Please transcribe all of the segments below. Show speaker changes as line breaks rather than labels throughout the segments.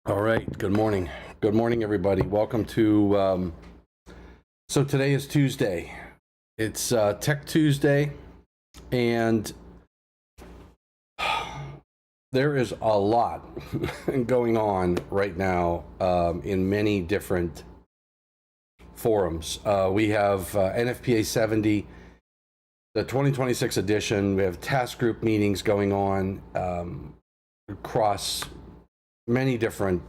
All right. Good morning. Good morning, everybody. Welcome to. So today is Tuesday. It's Tech Tuesday, and there is a lot going on right now in many different forums. We have NFPA 70, the 2026 edition. We have task group meetings going on across many different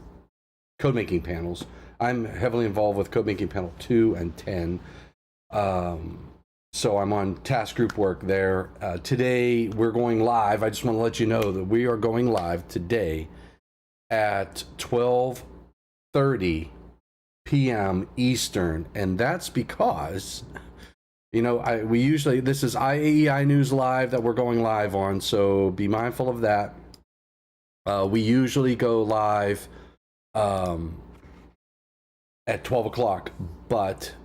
code making panels. I'm heavily involved with code making panel 2 and 10. So I'm on task group work there. Today we're going live. I just want to let you know that we are going live today at 12:30 p.m. Eastern, and that's because we usually, this is IAEI News Live that we're going live on, so be mindful of that. We usually go live at 12 o'clock, but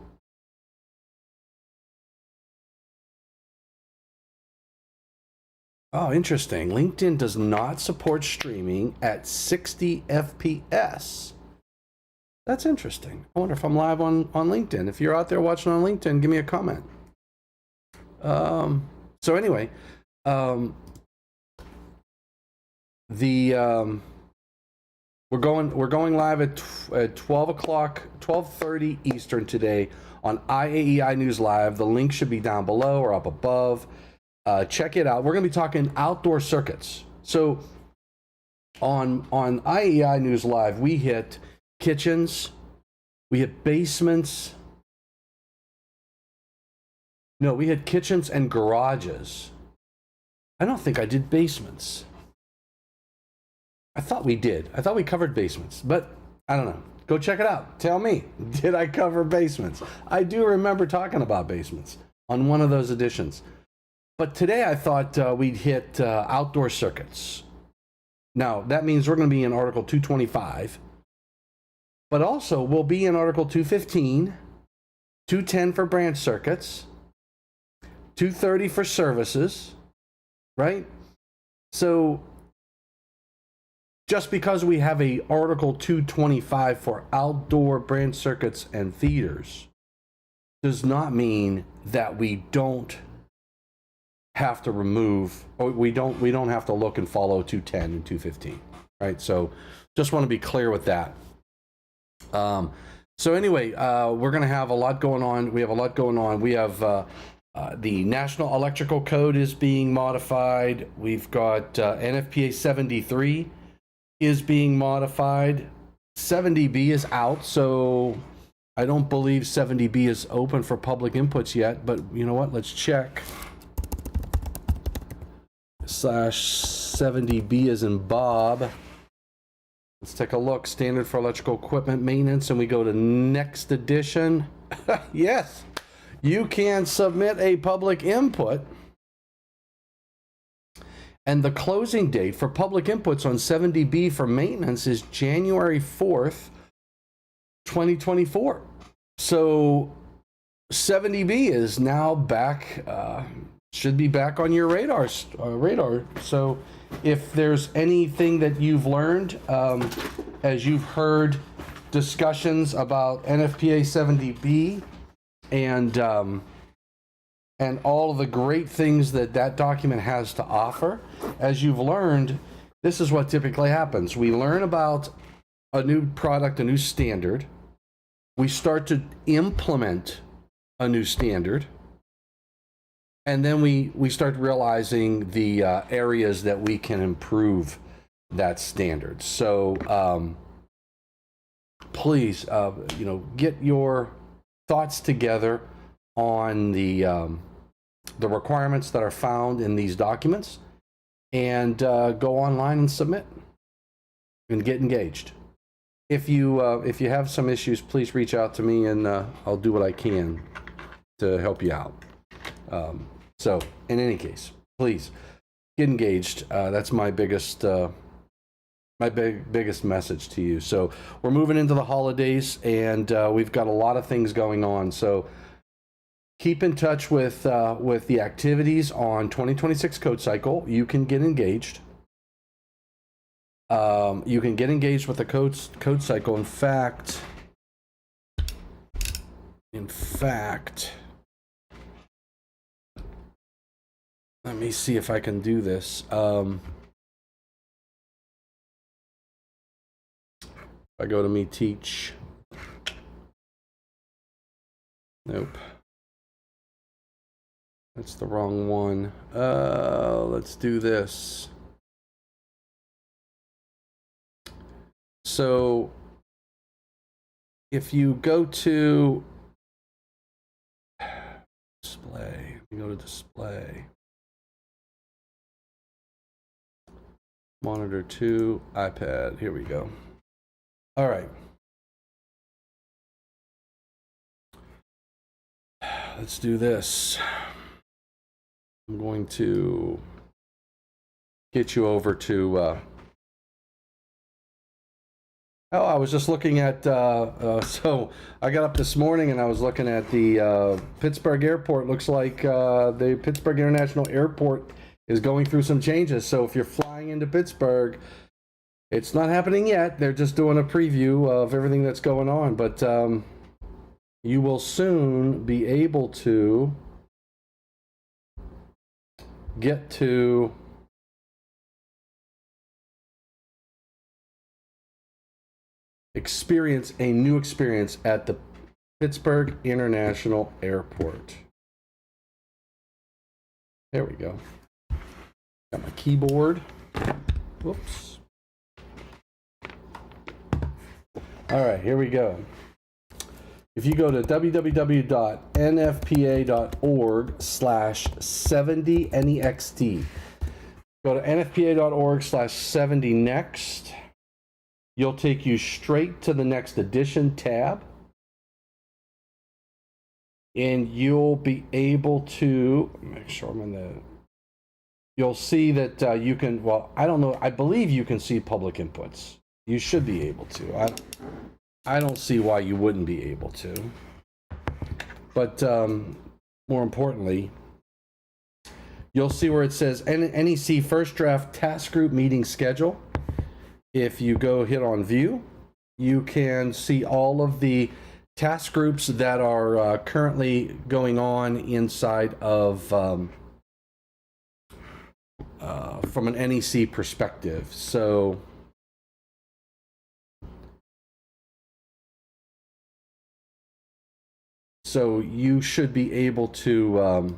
interesting. LinkedIn does not support streaming at 60 FPS. That's interesting. I wonder if I'm live on LinkedIn. If you're out there watching on LinkedIn, give me a comment. So anyway, we're going live at 12 o'clock, 12:30 Eastern today on IAEI News Live. The link should be down below or up above. Check it out. We're going to be talking outdoor circuits. So on IAEI News Live, we hit kitchens, we hit basements. No, we hit kitchens and garages. I don't think I did basements. I thought we did. I thought we covered basements, but I don't know. Go check it out. Tell me, did I cover basements? I do remember talking about basements on one of those editions. But today I thought we'd hit outdoor circuits. Now, that means we're going to be in Article 225, but also we'll be in Article 215, 210 for branch circuits, 230 for services, right? So just because we have a Article 225 for outdoor branch circuits and feeders does not mean that we don't have to remove, or we don't have to look and follow 210 and 215, right? So just want to be clear with that. So anyway, we're going to have a lot going on. We have a lot going on. We have the National Electrical Code is being modified. We've got NFPA 73 is being modified. 70B is out, so I don't believe 70B is open for public inputs yet, but you know what? Let's check. /70B as in Bob. Let's take a look. Standard for electrical equipment maintenance, and we go to next edition. Yes, you can submit a public input. And the closing date for public inputs on 70B for maintenance is January 4th, 2024. So 70B is now back, should be back on your radar. So if there's anything that you've learned, as you've heard discussions about NFPA 70B and all of the great things that document has to offer, as you've learned, this is what typically happens. We learn about a new product, a new standard. We start to implement a new standard. And then we start realizing the areas that we can improve that standard. So please, get your thoughts together on the requirements that are found in these documents, and go online and submit and get engaged. If you have some issues, please reach out to me, and I'll do what I can to help you out. So in any case, please get engaged. That's my biggest biggest message to you. So we're moving into the holidays, and we've got a lot of things going on. So keep in touch with the activities on 2026 Code Cycle. You can get engaged. You can get engaged with the code cycle. In fact, let me see if I can do this. If I go to Me Teach. Nope. That's the wrong one. Let's do this. So if you go to display, you go to display, monitor 2, iPad, here we go. All right. Let's do this. I'm going to get you over to I was just looking at, so I got up this morning and I was looking at the Pittsburgh Airport. Looks like the Pittsburgh International Airport is going through some changes. So if you're flying into Pittsburgh, it's not happening yet. They're just doing a preview of everything that's going on. But you will soon be able to get to experience a new experience at the Pittsburgh International Airport. There we go. Got my keyboard. Whoops. All right, here we go. If you go to www.nfpa.org/70next, go to nfpa.org/70next. You'll take you straight to the next edition tab. And you'll be able to make sure I'm in the. You'll see that you can, well, I don't know, I believe you can see public inputs. You should be able to. I don't see why you wouldn't be able to. But more importantly, you'll see where it says NEC First Draft Task Group Meeting Schedule. If you go hit on View, you can see all of the task groups that are currently going on inside of from an NEC perspective. So you should be able to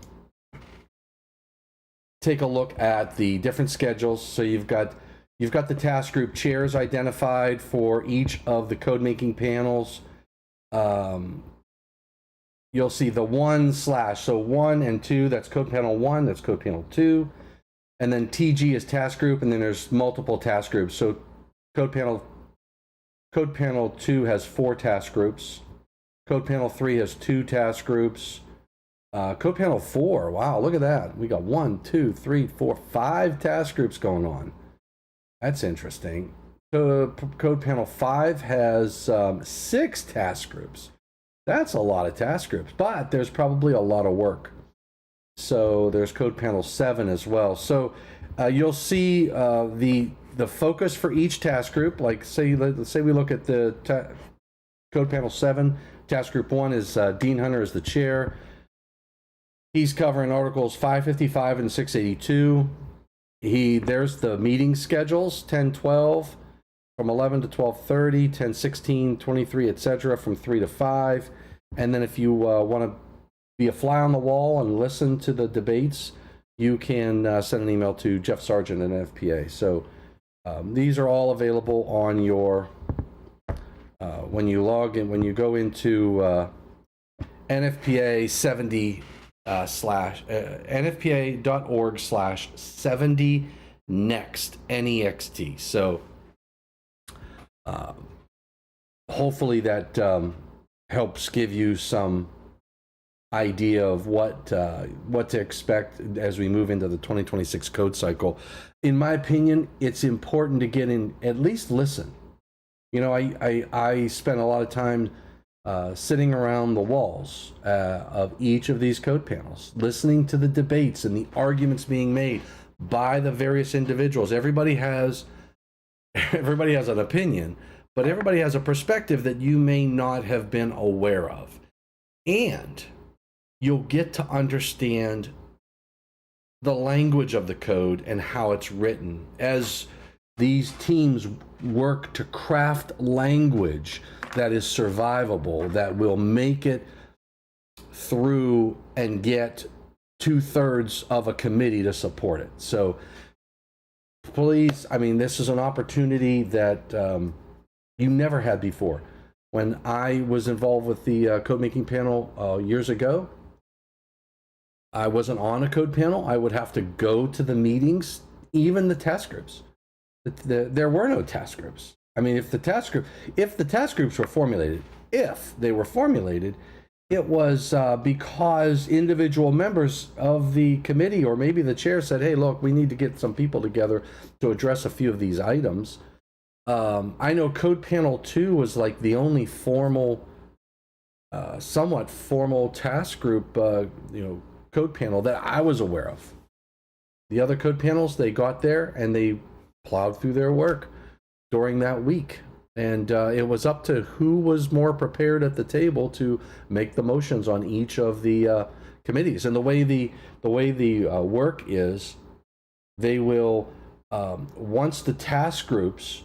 take a look at the different schedules. So you've got the task group chairs identified for each of the code making panels. You'll see the 1/ so 1 and 2, that's code panel 1, that's code panel 2. And then TG is task group, and then there's multiple task groups. So code panel 2 has 4 task groups. Code panel 3 has 2 task groups. Code panel 4, wow, look at that. We got 1, 2, 3, 4, 5 task groups going on. That's interesting. Code panel 5 has 6 task groups. That's a lot of task groups, but there's probably a lot of work. So there's code panel 7 as well. So you'll see the focus for each task group. Like let's say we look at the code panel 7. Task group 1 is Dean Hunter as the chair. He's covering articles 555 and 682. There's the meeting schedules, 10-12 from 11 to 12:30, 10-16, 23, etc. from 3 to 5. And then if you want to be a fly on the wall and listen to the debates, you can send an email to Jeff Sargent at NFPA. So these are all available on your when you log in, when you go into NFPA 70 nfpa.org/70next NEXT. So hopefully that helps give you some idea of what to expect as we move into the 2026 code cycle. In my opinion, it's important to get in, at least listen. You know, I spent a lot of time sitting around the walls of each of these code panels, listening to the debates and the arguments being made by the various individuals. Everybody has Everybody has an opinion, but everybody has a perspective that you may not have been aware of. And you'll get to understand the language of the code and how it's written as these teams work to craft language that is survivable, that will make it through and get 2/3 of a committee to support it. So please, I mean, this is an opportunity that you never had before. When I was involved with the code making panel years ago, I wasn't on a code panel. I would have to go to the meetings, even the task groups. There were no task groups. I mean, if the task groups were formulated, it was because individual members of the committee or maybe the chair said, hey, look, we need to get some people together to address a few of these items. I know Code Panel 2 was like the only formal, somewhat formal task group, code panel that I was aware of. The other code panels, they got there and they plowed through their work during that week. And it was up to who was more prepared at the table to make the motions on each of the committees. And the way the work is, they will, once the task groups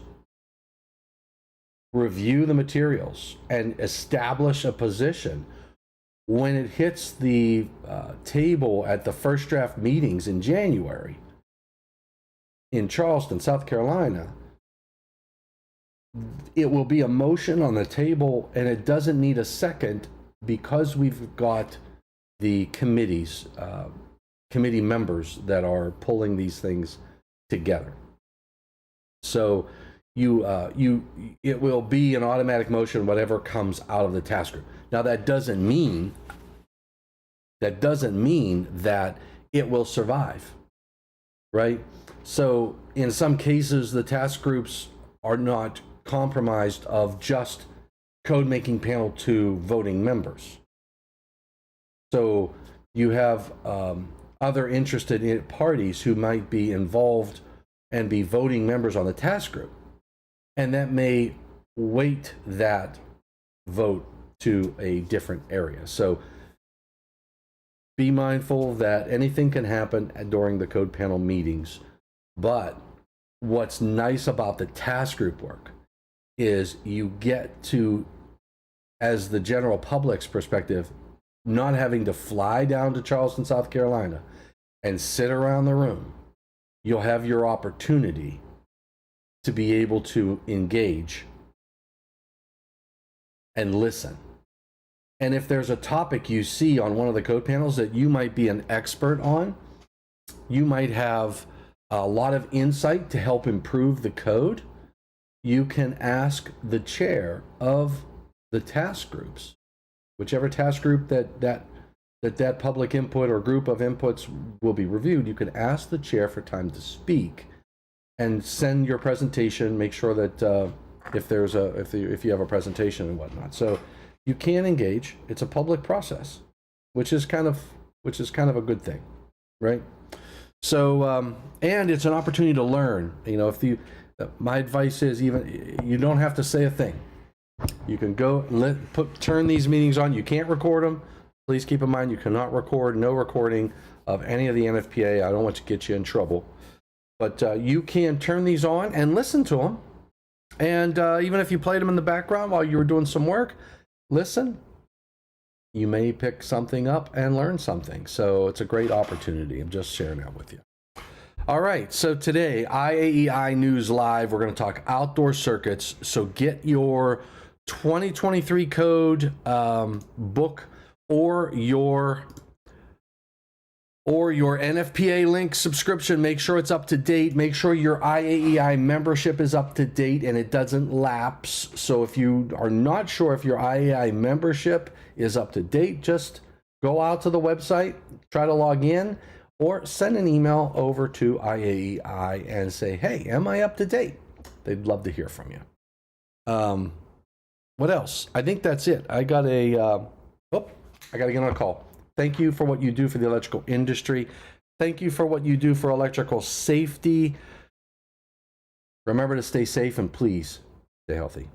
review the materials and establish a position, when it hits the table at the first draft meetings in January in Charleston, South Carolina, it will be a motion on the table and it doesn't need a second because we've got the committees, committee members that are pulling these things together. So it will be an automatic motion, whatever comes out of the task group. Now that doesn't mean that it will survive, right? So in some cases, the task groups are not compromised of just code making panel 2 voting members. So you have other interested parties who might be involved and be voting members on the task group, and that may weight that vote to a different area. So be mindful that anything can happen during the code panel meetings, but what's nice about the task group work is you get to, as the general public's perspective, not having to fly down to Charleston, South Carolina and sit around the room. You'll have your opportunity to be able to engage and listen. And if there's a topic you see on one of the code panels that you might be an expert on, you might have a lot of insight to help improve the code, you can ask the chair of the task groups, whichever task group that public input or group of inputs will be reviewed. You can ask the chair for time to speak and send your presentation. Make sure that if you have a presentation and whatnot, so you can engage. It's a public process, which is kind of a good thing, right? So and it's an opportunity to learn. My advice is, even you don't have to say a thing. You can go turn these meetings on. You can't record them. Please keep in mind you cannot record. No recording of any of the NFPA. I don't want to get you in trouble. But you can turn these on and listen to them. And even if you played them in the background while you were doing some work, listen. You may pick something up and learn something. So it's a great opportunity. I'm just sharing that with you. All right, so today, IAEI News Live, we're going to talk outdoor circuits. So get your 2023 code book or your NFPA link subscription. Make sure it's up to date. Make sure your IAEI membership is up to date and it doesn't lapse. So if you are not sure if your IAEI membership is up to date, just go out to the website, try to log in, or send an email over to IAEI and say, hey, am I up to date? They'd love to hear from you. What else? I think that's it. I got to get on a call. Thank you for what you do for the electrical industry. Thank you for what you do for electrical safety. Remember to stay safe and please stay healthy.